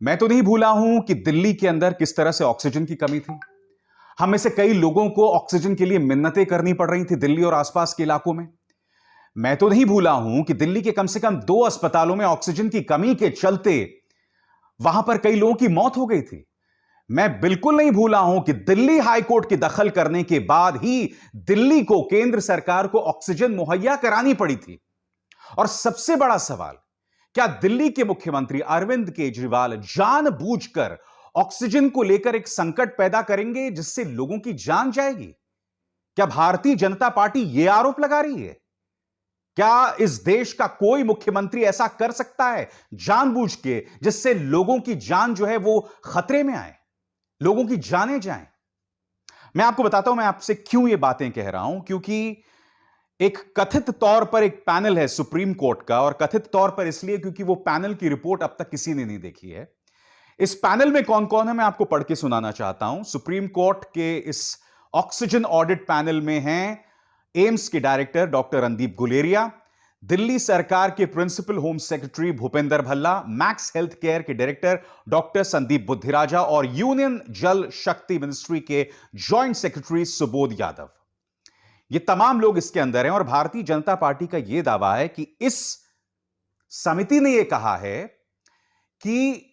मैं तो नहीं भूला हूं कि दिल्ली के अंदर किस तरह से ऑक्सीजन की कमी थी। हम में से कई लोगों को ऑक्सीजन के लिए मिन्नतें करनी पड़ रही थी दिल्ली और आसपास के इलाकों में। मैं तो नहीं भूला हूं कि दिल्ली के कम से कम 2 अस्पतालों में ऑक्सीजन की कमी के चलते वहां पर कई लोगों की मौत हो गई थी। मैं बिल्कुल नहीं भूला हूं कि दिल्ली हाईकोर्ट की दखल करने के बाद ही दिल्ली को केंद्र सरकार को ऑक्सीजन मुहैया करानी पड़ी थी। और सबसे बड़ा सवाल, क्या दिल्ली के मुख्यमंत्री अरविंद केजरीवाल जानबूझकर ऑक्सीजन को लेकर एक संकट पैदा करेंगे जिससे लोगों की जान जाएगी? क्या भारतीय जनता पार्टी यह आरोप लगा रही है? क्या इस देश का कोई मुख्यमंत्री ऐसा कर सकता है जानबूझ के जिससे लोगों की जान जो है वो खतरे में आए, लोगों की जानें जाएं? मैं आपको बताता हूं मैं आपसे क्यों ये बातें कह रहा हूं। क्योंकि एक कथित तौर पर एक पैनल है सुप्रीम कोर्ट का, और कथित तौर पर इसलिए क्योंकि वो पैनल की रिपोर्ट अब तक किसी ने नहीं देखी है। इस पैनल में कौन कौन है मैं आपको पढ़ के सुनाना चाहता हूं। सुप्रीम कोर्ट के इस ऑक्सीजन ऑडिट पैनल में हैं एम्स के डायरेक्टर डॉक्टर रणदीप गुलेरिया, दिल्ली सरकार के principal home secretary Bhupendra Bhalla, Max health care के डायरेक्टर डॉक्टर संदीप बुद्धिराजा और यूनियन जल शक्ति मिनिस्ट्री के जॉइंट सेक्रेटरी सुबोध यादव। ये तमाम लोग इसके अंदर हैं। और भारतीय जनता पार्टी का यह दावा है कि इस समिति ने यह कहा है कि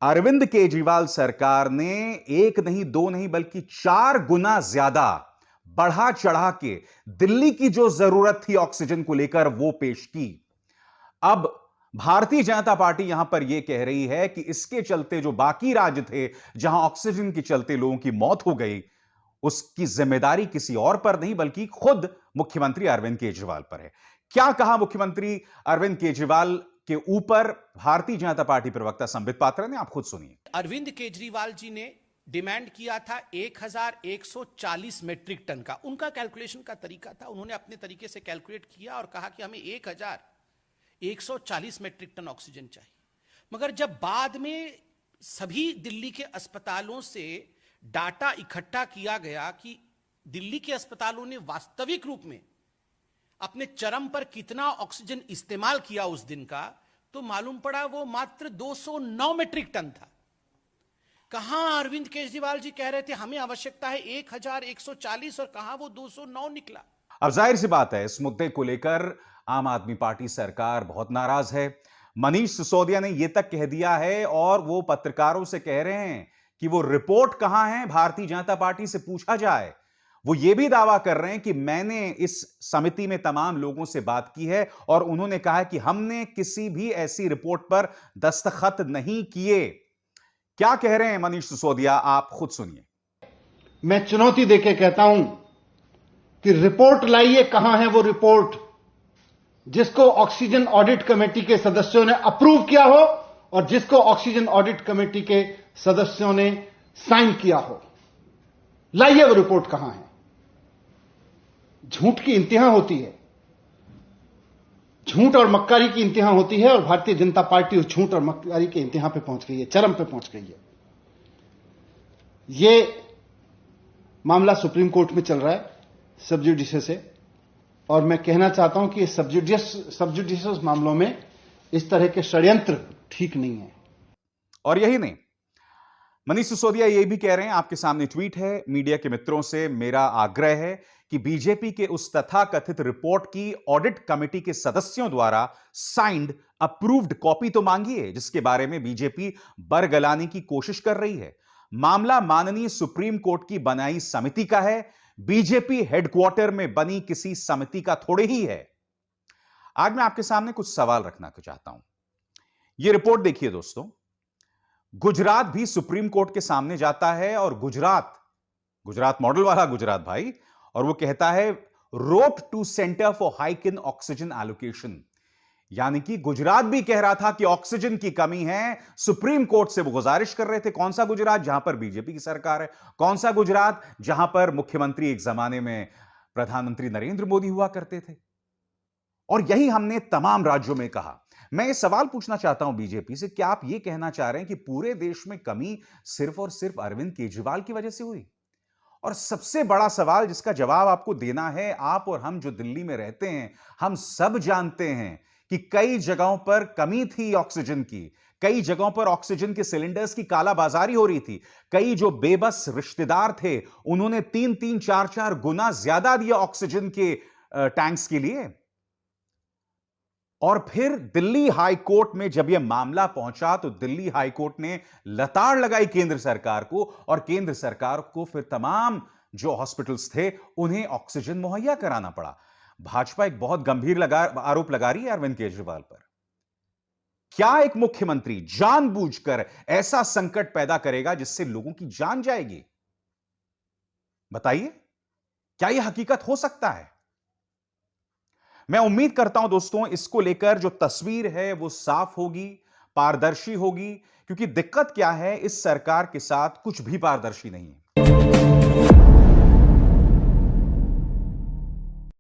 अरविंद केजरीवाल सरकार ने 1 नहीं 2 नहीं बल्कि 4 गुना ज्यादा बढ़ा चढ़ा के दिल्ली की जो जरूरत थी ऑक्सीजन को लेकर वो पेश की। अब भारतीय जनता पार्टी यहां पर यह कह रही है कि इसके चलते जो बाकी राज्य थे जहां ऑक्सीजन के चलते लोगों की मौत हो गई, उसकी जिम्मेदारी किसी और पर नहीं बल्कि खुद मुख्यमंत्री अरविंद केजरीवाल पर है। क्या कहा मुख्यमंत्री अरविंद केजरीवाल के ऊपर भारतीय जनता पार्टी प्रवक्ता संबित पात्रा ने, आप खुद सुनिए। अरविंद केजरीवाल जी ने डिमांड किया था 1140 मेट्रिक टन का, उनका कैलकुलेशन का तरीका था, उन्होंने अपने तरीके से कैलकुलेट किया और कहा कि हमें 1140 मेट्रिक टन ऑक्सीजन चाहिए। मगर जब बाद में सभी दिल्ली के अस्पतालों से डाटा इकट्ठा किया गया कि दिल्ली के अस्पतालों ने वास्तविक रूप में अपने चरम पर कितना ऑक्सीजन इस्तेमाल किया उस दिन का, तो मालूम पड़ा वो मात्र 209 मेट्रिक टन था। कहां अरविंद केजरीवाल जी कह रहे थे हमें आवश्यकता है 1140 और कहां वो 209 निकला। अब जाहिर सी बात है इस मुद्दे को लेकर आम आदमी पार्टी सरकार बहुत नाराज है। मनीष सिसोदिया ने यह तक कह दिया है और वो पत्रकारों से कह रहे हैं कि वो रिपोर्ट कहां है, भारतीय जनता पार्टी से पूछा जाए। वो ये भी दावा कर रहे हैं कि मैंने इस समिति में तमाम लोगों से बात की है और उन्होंने कहा कि हमने किसी भी ऐसी रिपोर्ट पर दस्तखत नहीं किए। क्या कह रहे हैं मनीष सिसोदिया, आप खुद सुनिए। मैं चुनौती देके कहता हूं कि रिपोर्ट लाइए। कहां है वो रिपोर्ट जिसको ऑक्सीजन ऑडिट कमेटी के सदस्यों ने अप्रूव किया हो और जिसको ऑक्सीजन ऑडिट कमेटी के सदस्यों ने साइन किया हो? लाइए वो रिपोर्ट कहां है। झूठ की इंतहा होती है, झूठ और मक्कारी की इंतहा होती है और भारतीय जनता पार्टी उस झूठ और मक्कारी के इंतहा पे पहुंच गई है, चरम पे पहुंच गई है। यह मामला सुप्रीम कोर्ट में चल रहा है सब जुडिशियस से, और मैं कहना चाहता हूं कि सब जुडिशियस मामलों में इस तरह के षड्यंत्र ठीक नहीं है। और यही नहीं, मनीष सिसोदिया ये भी कह रहे हैं, आपके सामने ट्वीट है, मीडिया के मित्रों से मेरा आग्रह है कि बीजेपी के उस तथाकथित रिपोर्ट की ऑडिट कमेटी के सदस्यों द्वारा साइंड अप्रूव्ड कॉपी तो मांगिए जिसके बारे में बीजेपी बरगलाने की कोशिश कर रही है। मामला माननीय सुप्रीम कोर्ट की बनाई समिति का है, बीजेपी हेडक्वार्टर में बनी किसी समिति का थोड़े ही है। आज मैं आपके सामने कुछ सवाल रखना चाहता हूं। यह रिपोर्ट देखिए दोस्तों, गुजरात भी सुप्रीम कोर्ट के सामने जाता है और गुजरात मॉडल वाला गुजरात भाई, और वो कहता है wrote to centre for hike in oxygen allocation. यानी कि गुजरात भी कह रहा था कि ऑक्सीजन की कमी है, सुप्रीम कोर्ट से वो गुजारिश कर रहे थे। कौन सा गुजरात? जहां पर बीजेपी की सरकार है। कौन सा गुजरात? जहां पर मुख्यमंत्री एक जमाने में प्रधानमंत्री नरेंद्र मोदी हुआ करते थे। और यही हमने तमाम राज्यों में कहा। मैं ये सवाल पूछना चाहता हूं बीजेपी से, क्या आप ये कहना चाह रहे हैं कि पूरे देश में कमी सिर्फ और सिर्फ अरविंद केजरीवाल की वजह से हुई? और सबसे बड़ा सवाल जिसका जवाब आपको देना है, आप और हम जो दिल्ली में रहते हैं, हम सब जानते हैं कि कई जगहों पर कमी थी ऑक्सीजन की, कई जगहों पर ऑक्सीजन के सिलेंडर्स की कालाबाजारी हो रही थी। कई जो बेबस रिश्तेदार थे उन्होंने 3-3, 4-4 गुना ज्यादा दिया ऑक्सीजन के टैंक्स के लिए। और फिर दिल्ली हाई कोर्ट में जब यह मामला पहुंचा तो दिल्ली हाई कोर्ट ने लताड़ लगाई केंद्र सरकार को, और केंद्र सरकार को फिर तमाम जो हॉस्पिटल्स थे उन्हें ऑक्सीजन मुहैया कराना पड़ा। भाजपा एक बहुत गंभीर आरोप लगा रही है अरविंद केजरीवाल पर। क्या एक मुख्यमंत्री जानबूझकर ऐसा संकट पैदा करेगा जिससे लोगों की जान जाएगी? बताइए, क्या यह हकीकत हो सकता है? मैं उम्मीद करता हूं दोस्तों इसको लेकर जो तस्वीर है वो साफ होगी, पारदर्शी होगी, क्योंकि दिक्कत क्या है, इस सरकार के साथ कुछ भी पारदर्शी नहीं है।